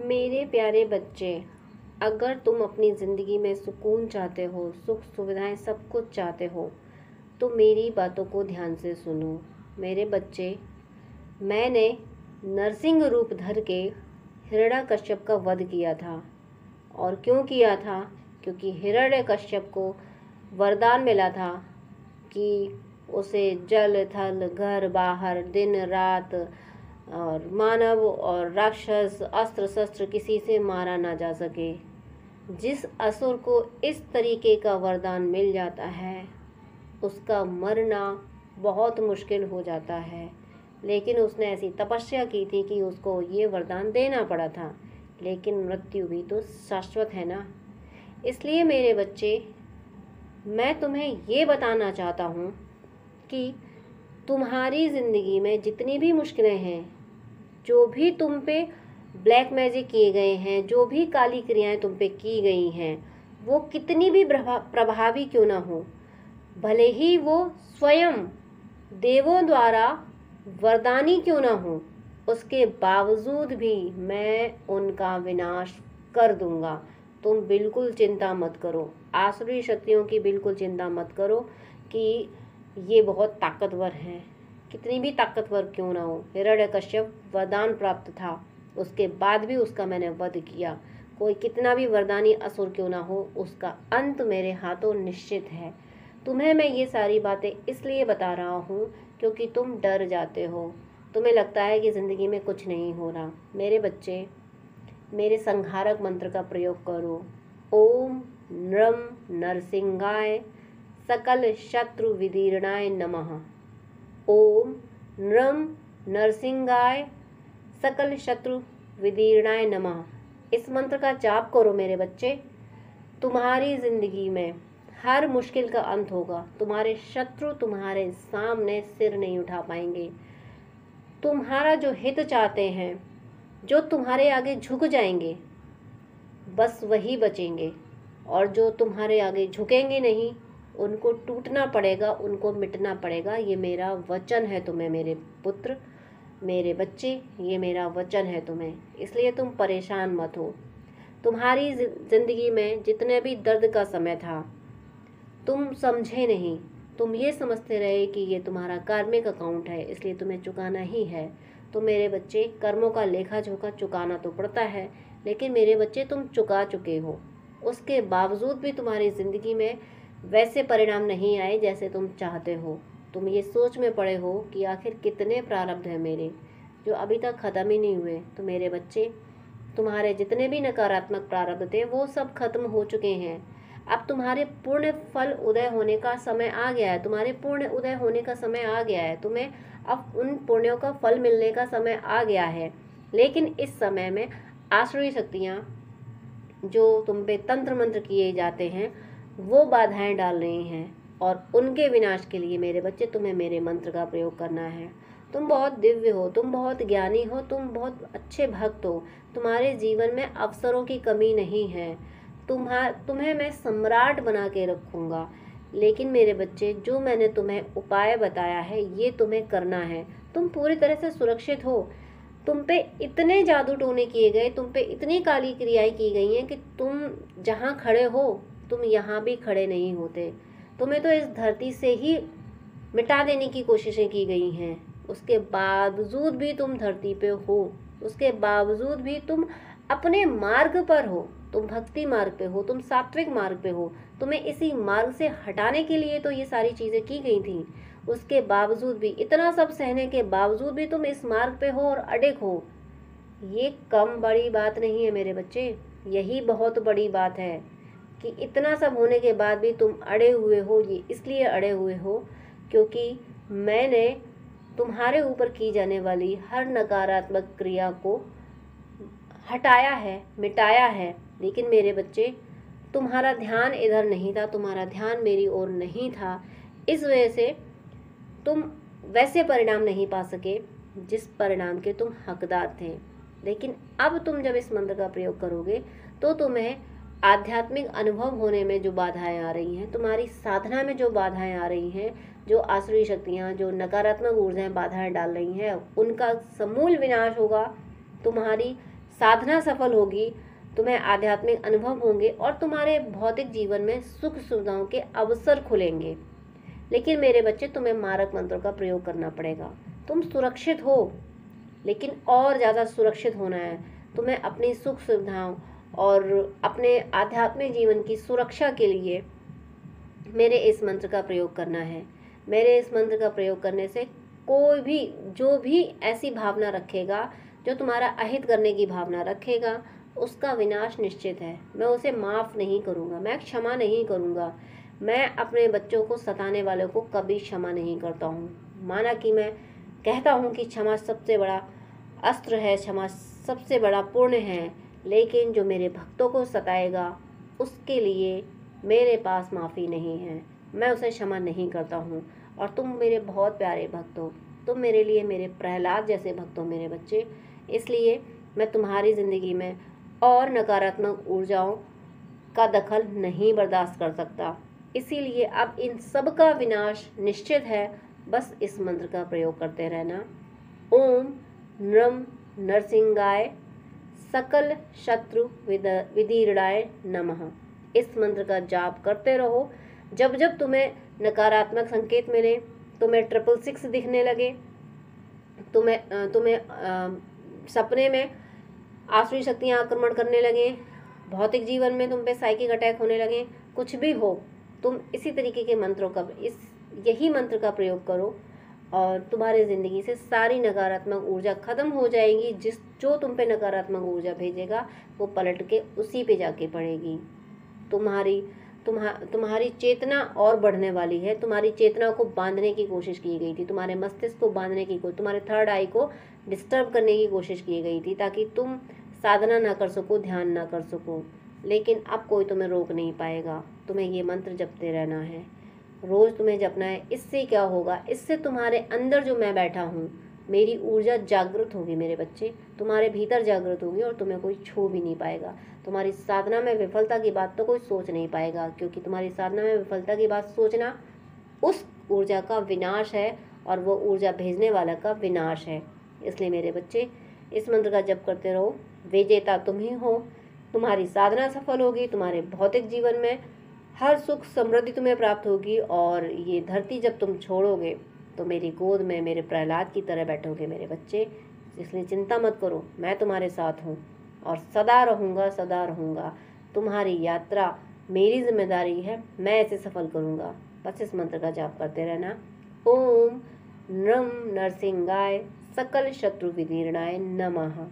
मेरे प्यारे बच्चे, अगर तुम अपनी ज़िंदगी में सुकून चाहते हो, सुख सुविधाएं सब कुछ चाहते हो, तो मेरी बातों को ध्यान से सुनो। मेरे बच्चे, मैंने नरसिंह रूप धर के हिरण्यकश्यप का वध किया था। और क्यों किया था? क्योंकि हिरण्यकश्यप को वरदान मिला था कि उसे जल थल घर बाहर दिन रात और मानव और राक्षस अस्त्र शस्त्र किसी से मारा ना जा सके। जिस असुर को इस तरीके का वरदान मिल जाता है उसका मरना बहुत मुश्किल हो जाता है। लेकिन उसने ऐसी तपस्या की थी कि उसको ये वरदान देना पड़ा था। लेकिन मृत्यु भी तो शाश्वत है ना। इसलिए मेरे बच्चे, मैं तुम्हें ये बताना चाहता हूँ कि तुम्हारी ज़िंदगी में जितनी भी मुश्किलें हैं, जो भी तुम पे ब्लैक मैजिक किए गए हैं, जो भी काली क्रियाएं तुम पे की गई हैं, वो कितनी भी प्रभावी क्यों ना हो, भले ही वो स्वयं देवों द्वारा वरदानी क्यों ना हो, उसके बावजूद भी मैं उनका विनाश कर दूंगा। तुम बिल्कुल चिंता मत करो, आसुरी शक्तियों की बिल्कुल चिंता मत करो कि ये बहुत ताकतवर हैं। कितनी भी ताकतवर क्यों ना हो, हिरण्यकश्यप वरदान प्राप्त था, उसके बाद भी उसका मैंने वध किया। कोई कितना भी वरदानी असुर क्यों ना हो, उसका अंत मेरे हाथों निश्चित है। तुम्हें मैं ये सारी बातें इसलिए बता रहा हूँ क्योंकि तुम डर जाते हो, तुम्हें लगता है कि ज़िंदगी में कुछ नहीं हो रहा। मेरे बच्चे, मेरे संहारक मंत्र का प्रयोग करो। ओम नृम नरसिंहाय सकल शत्रु विदीर्णाय नमः। ओम नृम नरसिंहाय सकल शत्रु विदीर्णाय नमः। इस मंत्र का जाप करो मेरे बच्चे। तुम्हारी ज़िंदगी में हर मुश्किल का अंत होगा। तुम्हारे शत्रु तुम्हारे सामने सिर नहीं उठा पाएंगे। तुम्हारा जो हित चाहते हैं, जो तुम्हारे आगे झुक जाएंगे, बस वही बचेंगे। और जो तुम्हारे आगे झुकेंगे नहीं, उनको टूटना पड़ेगा, उनको मिटना पड़ेगा। ये मेरा वचन है तुम्हें मेरे पुत्र, मेरे बच्चे, ये मेरा वचन है तुम्हें। इसलिए तुम परेशान मत हो। तुम्हारी ज़िंदगी में जितने भी दर्द का समय था, तुम समझे नहीं। तुम ये समझते रहे कि ये तुम्हारा कार्मिक अकाउंट है, इसलिए तुम्हें चुकाना ही है। तो मेरे बच्चे, कर्मों का लेखा जोखा चुकाना तो पड़ता है, लेकिन मेरे बच्चे तुम चुका चुके हो। उसके बावजूद भी तुम्हारी ज़िंदगी में वैसे परिणाम नहीं आए जैसे तुम चाहते हो। तुम ये सोच में पड़े हो कि आखिर कितने प्रारब्ध हैं मेरे, जो अभी तक ख़त्म ही नहीं हुए। तो मेरे बच्चे, तुम्हारे जितने भी नकारात्मक प्रारब्ध थे वो सब खत्म हो चुके हैं। अब तुम्हारे पूर्ण फल उदय होने का समय आ गया है। तुम्हारे पूर्ण उदय होने का समय आ गया है। तुम्हें अब उन पुण्यों का फल मिलने का समय आ गया है। लेकिन इस समय में आसुरी शक्तियाँ जो तुम पे तंत्र मंत्र किए जाते हैं, वो बाधाएं डाल रही हैं। और उनके विनाश के लिए मेरे बच्चे, तुम्हें मेरे मंत्र का प्रयोग करना है। तुम बहुत दिव्य हो, तुम बहुत ज्ञानी हो, तुम बहुत अच्छे भक्त हो। तुम्हारे जीवन में अवसरों की कमी नहीं है। तुम्हें मैं सम्राट बना के रखूँगा। लेकिन मेरे बच्चे, जो मैंने तुम्हें उपाय बताया है, ये तुम्हें करना है। तुम पूरी तरह से सुरक्षित हो। तुम पे इतने जादू टोने किए गए, तुम पे इतनी काली क्रियाएं की गई हैं कि तुम जहाँ खड़े हो, तुम यहाँ भी खड़े नहीं होते। तुम्हें तो इस धरती से ही मिटा देने की कोशिशें की गई हैं। उसके बावजूद भी तुम धरती पे हो। उसके बावजूद भी तुम अपने मार्ग पर हो। तुम भक्ति मार्ग पे हो, तुम सात्विक मार्ग पे हो। तुम्हें इसी मार्ग से हटाने के लिए तो ये सारी चीज़ें की गई थी। उसके बावजूद भी, इतना सब सहने के बावजूद भी तुम इस मार्ग पे हो और अडिग हो। ये कम बड़ी बात नहीं है मेरे बच्चे, यही बहुत बड़ी बात है कि इतना सब होने के बाद भी तुम अड़े हुए हो। ये इसलिए अड़े हुए हो क्योंकि मैंने तुम्हारे ऊपर की जाने वाली हर नकारात्मक क्रिया को हटाया है, मिटाया है। लेकिन मेरे बच्चे, तुम्हारा ध्यान इधर नहीं था, तुम्हारा ध्यान मेरी ओर नहीं था। इस वजह से तुम वैसे परिणाम नहीं पा सके जिस परिणाम के तुम हकदार थे। लेकिन अब तुम जब इस मंत्र का प्रयोग करोगे तो तुम्हें आध्यात्मिक अनुभव होने में जो बाधाएं आ रही हैं, तुम्हारी साधना में जो बाधाएं आ रही हैं, जो आसुरी शक्तियाँ, जो नकारात्मक ऊर्जाएं बाधाएं डाल रही हैं, उनका समूल विनाश होगा। तुम्हारी साधना सफल होगी, तुम्हें आध्यात्मिक अनुभव होंगे और तुम्हारे भौतिक जीवन में सुख सुविधाओं के अवसर खुलेंगे। लेकिन मेरे बच्चे, तुम्हें मारक मंत्रों का प्रयोग करना पड़ेगा। तुम सुरक्षित हो, लेकिन और ज़्यादा सुरक्षित होना है। तुम्हें अपनी सुख सुविधाओं और अपने आध्यात्मिक जीवन की सुरक्षा के लिए मेरे इस मंत्र का प्रयोग करना है। मेरे इस मंत्र का प्रयोग करने से कोई भी, जो भी ऐसी भावना रखेगा, जो तुम्हारा अहित करने की भावना रखेगा, उसका विनाश निश्चित है। मैं उसे माफ़ नहीं करूँगा, मैं क्षमा नहीं करूँगा। मैं अपने बच्चों को सताने वालों को कभी क्षमा नहीं करता हूँ। माना कि मैं कहता हूँ कि क्षमा सबसे बड़ा अस्त्र है, क्षमा सबसे बड़ा पुण्य है, लेकिन जो मेरे भक्तों को सताएगा उसके लिए मेरे पास माफ़ी नहीं है, मैं उसे क्षमा नहीं करता हूँ। और तुम मेरे बहुत प्यारे भक्त हो, तुम मेरे लिए मेरे प्रहलाद जैसे भक्त हो मेरे बच्चे। इसलिए मैं तुम्हारी ज़िंदगी में और नकारात्मक ऊर्जाओं का दखल नहीं बर्दाश्त कर सकता। इसीलिए अब इन सब का विनाश निश्चित है। बस इस मंत्र का प्रयोग करते रहना। ओम नम नरसिंहाय सकल शत्रु विदीर्णाय नमः। इस मंत्र का जाप करते रहो। जब जब तुम्हें नकारात्मक संकेत मिले, तुम्हें 666 दिखने लगे, तुम्हें सपने में आसुरी शक्तियाँ आक्रमण करने लगे, भौतिक जीवन में तुम पे साइकिक अटैक होने लगे, कुछ भी हो, तुम इसी तरीके के मंत्रों का, यही मंत्र का प्रयोग करो और तुम्हारी ज़िंदगी से सारी नकारात्मक ऊर्जा ख़त्म हो जाएगी। जो तुम पे नकारात्मक ऊर्जा भेजेगा वो पलट के उसी पे जाके पड़ेगी। तुम्हारी चेतना और बढ़ने वाली है। तुम्हारी चेतना को बांधने की कोशिश की गई थी, तुम्हारे मस्तिष्क को बांधने की, तुम्हारे थर्ड आई को डिस्टर्ब करने की कोशिश की गई थी, ताकि तुम साधना ना कर सको, ध्यान ना कर सको। लेकिन अब कोई तुम्हें रोक नहीं पाएगा। तुम्हें ये मंत्र जपते रहना है, रोज़ तुम्हें जपना है। इससे क्या होगा, इससे तुम्हारे अंदर जो मैं बैठा हूँ, मेरी ऊर्जा जागृत होगी मेरे बच्चे, तुम्हारे भीतर जागृत होगी और तुम्हें कोई छू भी नहीं पाएगा। तुम्हारी साधना में विफलता की बात तो कोई सोच नहीं पाएगा, क्योंकि तुम्हारी साधना में विफलता की बात सोचना उस ऊर्जा का विनाश है और वो ऊर्जा भेजने वाला का विनाश है। इसलिए मेरे बच्चे, इस मंत्र का जप करते रहो। विजेता तुम ही हो। तुम्हारी साधना सफल होगी, तुम्हारे भौतिक जीवन में हर सुख समृद्धि तुम्हें प्राप्त होगी और ये धरती जब तुम छोड़ोगे तो मेरी गोद में मेरे प्रहलाद की तरह बैठोगे मेरे बच्चे। इसलिए चिंता मत करो, मैं तुम्हारे साथ हूँ और सदा रहूँगा, सदा रहूँगा। तुम्हारी यात्रा मेरी जिम्मेदारी है, मैं इसे सफल करूँगा। बस इस मंत्र का जाप करते रहना। ओम नम नरसिंहाय सकल शत्रु विदीर्णाय नमः।